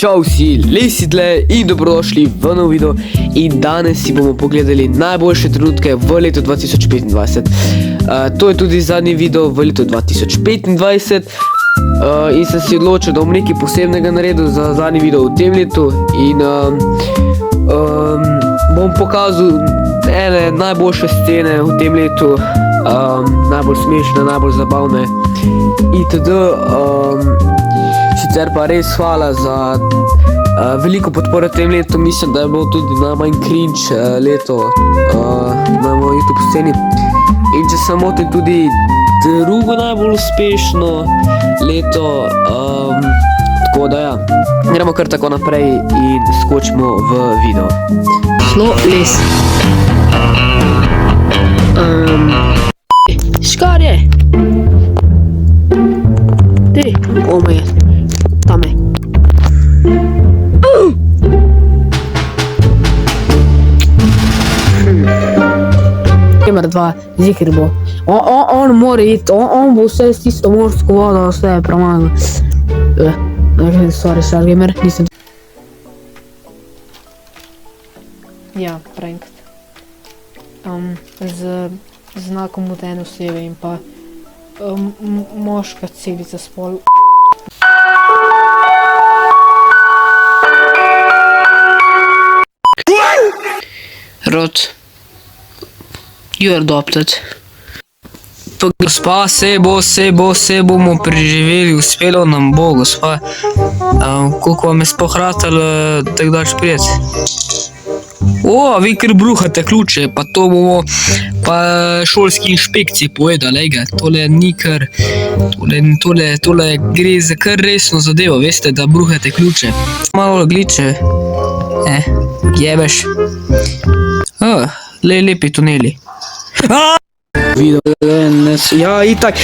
Čau vsi, Lesi tle in dobrodošli v nov video. In danes si bomo pogledali najboljše trenutke v letu 2025. To je tudi zadnji video v letu 2025. In sem si odločil, da bom nekaj posebnega naredil za zadnji video v tem letu. In bom pokazal ene najboljše scene v tem letu. Najbolj smešne, najbolj zabavne itd. Sicer pa res hvala za veliko podporo tem letu. Mislim, da je bilo tudi najmanj cringe leto na moji YouTube sceni. In če se motim, tudi drugo najbolj uspešno leto. Tako da ja, gremo kar tako naprej in skočimo v video. Šlo les. Škarje! Ty, ome je. Tam je. Kemer 2, zikr bo. On mora iti, on bo vse s tisto morsko vodo, vse je premagal. Sorry, Stargamer, nisem... Ja, prank. Z znakom od ene osebe in pa moška celica spol. Rod, you are adopted. Pa gospa, se bomo preživeli, uspelo nam bo, gospa. Koliko vam je sploh ratalo tako daleč prijeti? O, vi kar bruhate ključe, pa to bomo pa šolski inšpekciji povedali, ejga, tole ni kar, tole gre za kar resno zadevo, veste, da bruhate ključe. Malo gliče, jebeš. Lepi tuneli. Video, ja, itak.